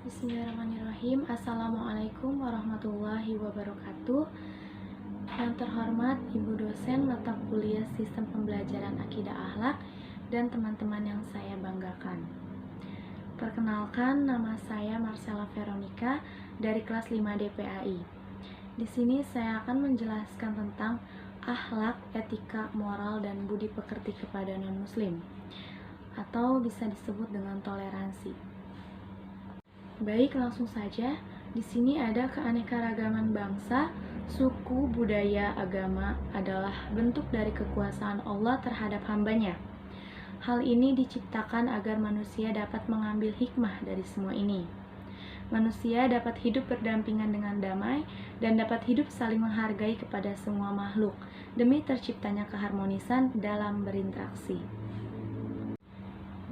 Bismillahirrahmanirrahim. Assalamualaikum warahmatullahi wabarakatuh. Yang terhormat Ibu dosen mata kuliah Sistem Pembelajaran Akidah Akhlak dan teman-teman yang saya banggakan. Perkenalkan, nama saya Marcella Veronica dari kelas 5 DPAI. Di sini saya akan menjelaskan tentang akhlak, etika, moral, dan budi pekerti kepada non-muslim, atau bisa disebut dengan toleransi. Baik, langsung saja. Di sini ada keanekaragaman bangsa, suku, budaya, agama adalah bentuk dari kekuasaan Allah terhadap hambanya. Hal ini diciptakan agar manusia dapat mengambil hikmah dari semua ini. Manusia dapat hidup berdampingan dengan damai dan dapat hidup saling menghargai kepada semua makhluk demi terciptanya keharmonisan dalam berinteraksi.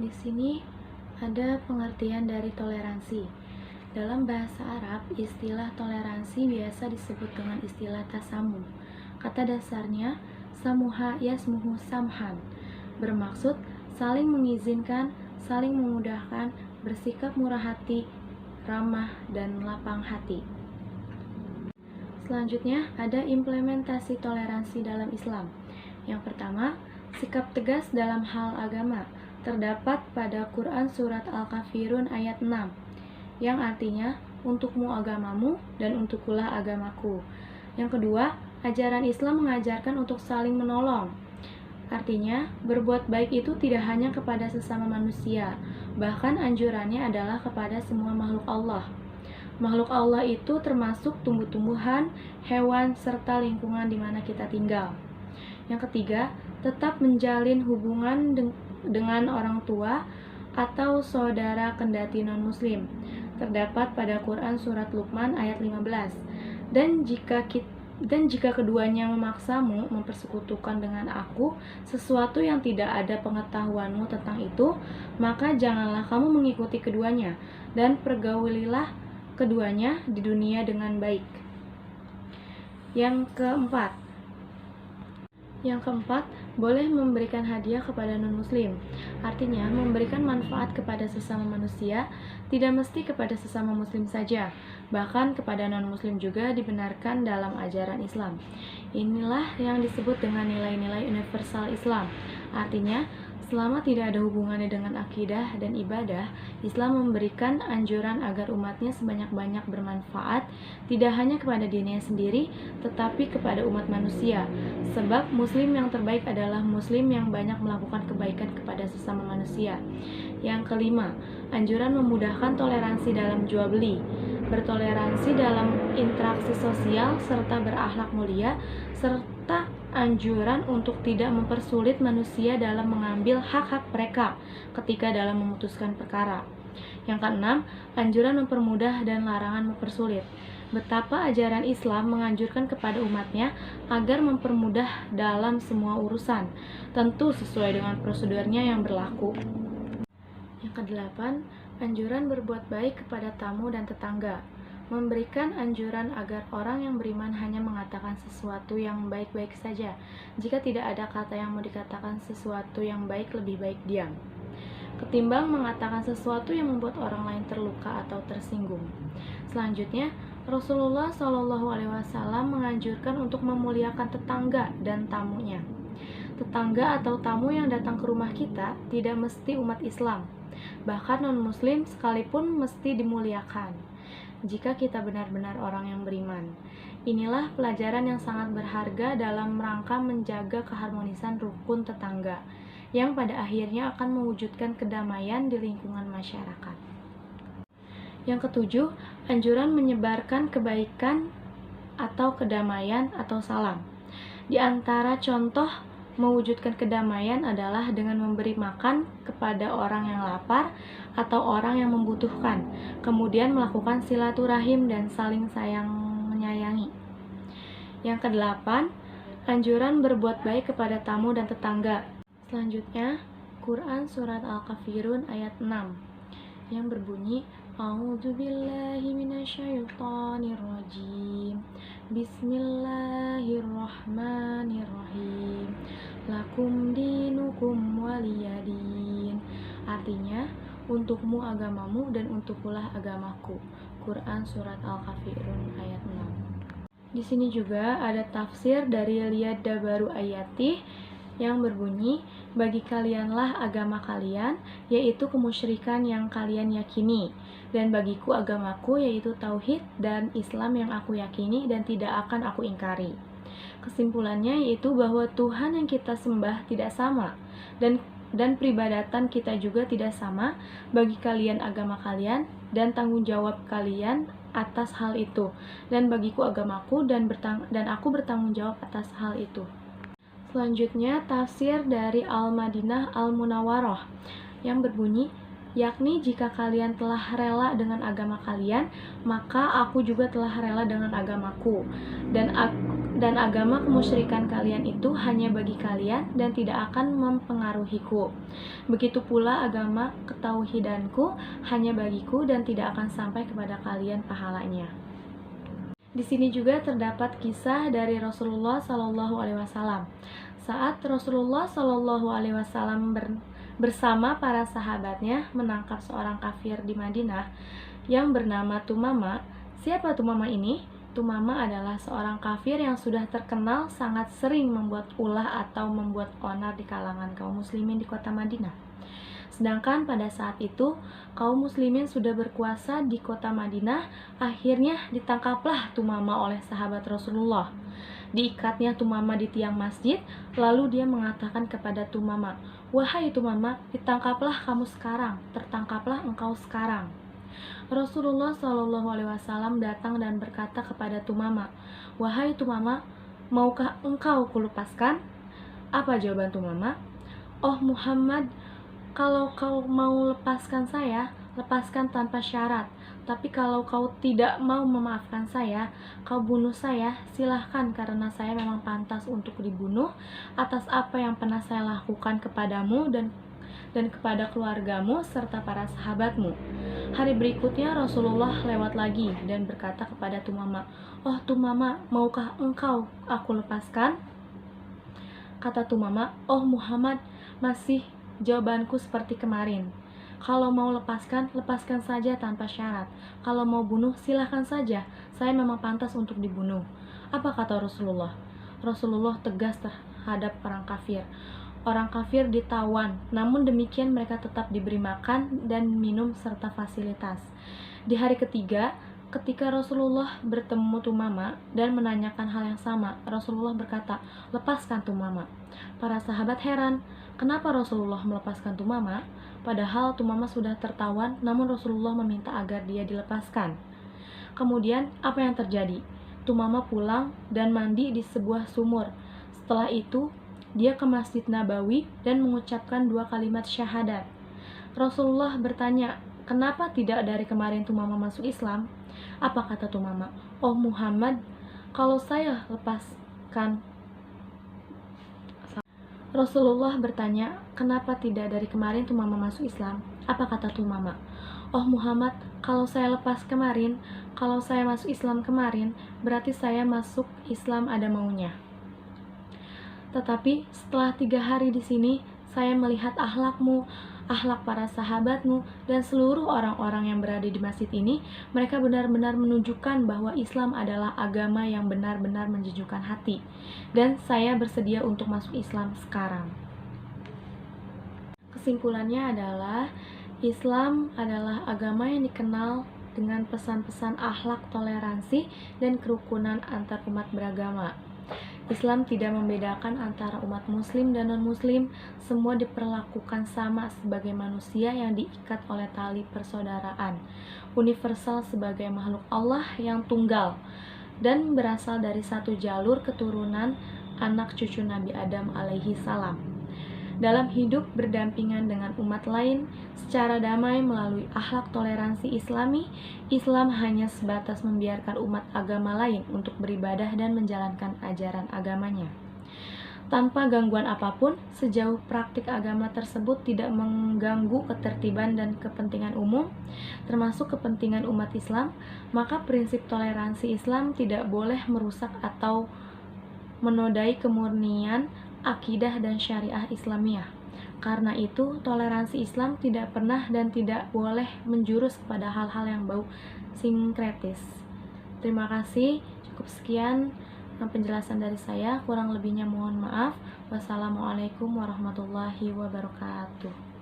Di sini ada pengertian dari toleransi. Dalam bahasa Arab, istilah toleransi biasa disebut dengan istilah tasamuh. Kata dasarnya, samuha yasmuhu samhan, bermaksud saling mengizinkan, saling memudahkan, bersikap murah hati, ramah, dan lapang hati. Selanjutnya, ada implementasi toleransi dalam Islam. Yang pertama, sikap tegas dalam hal agama terdapat pada Quran Surat Al-Kafirun ayat 6, yang artinya, untukmu agamamu dan untukkulah agamaku. Yang kedua, ajaran Islam mengajarkan untuk saling menolong. Artinya, berbuat baik itu tidak hanya kepada sesama manusia, bahkan anjurannya adalah kepada semua makhluk Allah. Makhluk Allah itu termasuk tumbuh-tumbuhan, hewan, serta lingkungan di mana kita tinggal. Yang ketiga, tetap menjalin hubungan dengan orang tua atau saudara kendati non-muslim. Terdapat pada Quran Surat Luqman ayat 15. Dan jika keduanya memaksamu mempersekutukan dengan aku sesuatu yang tidak ada pengetahuanmu tentang itu, maka janganlah kamu mengikuti keduanya, dan pergaulilah keduanya di dunia dengan baik. Yang keempat, boleh memberikan hadiah kepada non-muslim. Artinya, memberikan manfaat kepada sesama manusia, tidak mesti kepada sesama muslim saja, bahkan kepada non-muslim juga dibenarkan dalam ajaran Islam. Inilah yang disebut dengan nilai-nilai universal Islam. Artinya, selama tidak ada hubungannya dengan akidah dan ibadah, Islam memberikan anjuran agar umatnya sebanyak-banyak bermanfaat, tidak hanya kepada dirinya sendiri, tetapi kepada umat manusia. Sebab muslim yang terbaik adalah muslim yang banyak melakukan kebaikan kepada sesama manusia. Yang kelima, anjuran memudahkan toleransi dalam jual beli, bertoleransi dalam interaksi sosial, serta berakhlak mulia, serta anjuran untuk tidak mempersulit manusia dalam mengambil hak-hak mereka ketika dalam memutuskan perkara. Yang keenam, anjuran mempermudah dan larangan mempersulit. Betapa ajaran Islam menganjurkan kepada umatnya agar mempermudah dalam semua urusan, tentu sesuai dengan prosedurnya yang berlaku. Yang kedelapan, anjuran berbuat baik kepada tamu dan tetangga. Memberikan anjuran agar orang yang beriman hanya mengatakan sesuatu yang baik-baik saja. Jika tidak ada kata yang mau dikatakan sesuatu yang baik, lebih baik diam, ketimbang mengatakan sesuatu yang membuat orang lain terluka atau tersinggung. Selanjutnya, Rasulullah SAW menganjurkan untuk memuliakan tetangga dan tamunya. Tetangga atau tamu yang datang ke rumah kita tidak mesti umat Islam, bahkan non-muslim sekalipun mesti dimuliakan jika kita benar-benar orang yang beriman. Inilah pelajaran yang sangat berharga dalam rangka menjaga keharmonisan rukun tetangga, yang pada akhirnya akan mewujudkan kedamaian di lingkungan masyarakat. Yang ketujuh, anjuran menyebarkan kebaikan atau kedamaian atau salam. Di antara contoh mewujudkan kedamaian adalah dengan memberi makan kepada orang yang lapar atau orang yang membutuhkan, kemudian melakukan silaturahim dan saling sayang menyayangi. Yang kedelapan, anjuran berbuat baik kepada tamu dan tetangga. Selanjutnya, Quran Surat Al-Kafirun ayat 6 yang berbunyi, A'udzubillahi minasyaitonirrajim. Bismillahirrahmanirrahim. Lakum dinukum waliyadin. Artinya, untukmu agamamu dan untukkulah agamaku. Quran Surat Al-Kafirun ayat 6. Di sini juga ada tafsir dari Liyad Dabaru Ayatih yang berbunyi, bagi kalianlah agama kalian, yaitu kemusyrikan yang kalian yakini, dan bagiku agamaku, yaitu tauhid dan Islam yang aku yakini dan tidak akan aku ingkari. Kesimpulannya yaitu bahwa Tuhan yang kita sembah tidak sama, dan peribadatan kita juga tidak sama. Bagi kalian agama kalian dan tanggung jawab kalian atas hal itu, dan bagiku agamaku dan aku bertanggung jawab atas hal itu. Selanjutnya, tafsir dari Al-Madinah Al-Munawwarah yang berbunyi, yakni jika kalian telah rela dengan agama kalian, maka aku juga telah rela dengan agamaku, dan agama kemusyrikan kalian itu hanya bagi kalian dan tidak akan mempengaruhiku. Begitu pula agama ketauhidanku hanya bagiku dan tidak akan sampai kepada kalian pahalanya. Di sini juga terdapat kisah dari Rasulullah SAW. Saat Rasulullah SAW bersama para sahabatnya menangkap seorang kafir di Madinah yang bernama Tumama. Siapa Tumama ini? Tumama adalah seorang kafir yang sudah terkenal sangat sering membuat ulah atau membuat onar di kalangan kaum muslimin di kota Madinah. Sedangkan pada saat itu, kaum muslimin sudah berkuasa di kota Madinah. Akhirnya ditangkaplah Tumama oleh sahabat Rasulullah. Diikatnya Tumama di tiang masjid, lalu dia mengatakan kepada Tumama, "Wahai Tumama, ditangkaplah kamu sekarang, tertangkaplah engkau sekarang." Rasulullah SAW datang dan berkata kepada Tumama, "Wahai Tumama, maukah engkau kulepaskan?" Apa jawaban Tumama? "Oh Muhammad, kalau kau mau lepaskan saya, lepaskan tanpa syarat. Tapi kalau kau tidak mau memaafkan saya, kau bunuh saya, silahkan, karena saya memang pantas untuk dibunuh atas apa yang pernah saya lakukan kepadamu dan kepada keluargamu serta para sahabatmu." Hari berikutnya Rasulullah lewat lagi dan berkata kepada Tumama, "Oh Tumama, maukah engkau aku lepaskan?" Kata Tumama, "Oh Muhammad, masih jawabanku seperti kemarin. Kalau mau lepaskan, lepaskan saja tanpa syarat. Kalau mau bunuh, silahkan saja. Saya memang pantas untuk dibunuh." Apa kata Rasulullah? Rasulullah tegas terhadap orang kafir. Orang kafir ditawan, namun demikian mereka tetap diberi makan dan minum serta fasilitas. Di hari ketiga, ketika Rasulullah bertemu Tumama dan menanyakan hal yang sama, Rasulullah berkata, "Lepaskan Tumama." Para sahabat heran, kenapa Rasulullah melepaskan Tumama? Padahal Tumama sudah tertawan, namun Rasulullah meminta agar dia dilepaskan. Kemudian, apa yang terjadi? Tumama pulang dan mandi di sebuah sumur. Setelah itu, dia ke Masjid Nabawi dan mengucapkan 2 kalimat syahadat. Rasulullah bertanya, "Kenapa tidak dari kemarin Tumama masuk Islam?" Apa kata Tumama? "Oh Muhammad, kalau saya lepaskan..." Rasulullah bertanya, "Kenapa tidak dari kemarin Tumama masuk Islam?" Apa kata Tumama? "Oh Muhammad, kalau saya lepas kemarin, kalau saya masuk Islam kemarin, berarti saya masuk Islam ada maunya. Tetapi setelah 3 hari di sini, saya melihat akhlakmu, akhlak para sahabatmu, dan seluruh orang-orang yang berada di masjid ini, mereka benar-benar menunjukkan bahwa Islam adalah agama yang benar-benar menjejukkan hati, dan saya bersedia untuk masuk Islam sekarang." Kesimpulannya adalah, Islam adalah agama yang dikenal dengan pesan-pesan akhlak, toleransi, dan kerukunan antar umat beragama. Islam tidak membedakan antara umat muslim dan non-muslim, semua diperlakukan sama sebagai manusia yang diikat oleh tali persaudaraan, universal sebagai makhluk Allah yang tunggal, dan berasal dari satu jalur keturunan anak cucu Nabi Adam alaihi salam. Dalam hidup berdampingan dengan umat lain secara damai melalui akhlak toleransi Islami, Islam hanya sebatas membiarkan umat agama lain untuk beribadah dan menjalankan ajaran agamanya tanpa gangguan apapun, sejauh praktik agama tersebut tidak mengganggu ketertiban dan kepentingan umum, termasuk kepentingan umat Islam, maka prinsip toleransi Islam tidak boleh merusak atau menodai kemurnian akidah dan syariah Islamiyah. Karena itu, toleransi Islam tidak pernah dan tidak boleh menjurus kepada hal-hal yang bau sinkretis. Terima kasih, cukup sekian penjelasan dari saya. Kurang lebihnya mohon maaf. Wassalamualaikum warahmatullahi wabarakatuh.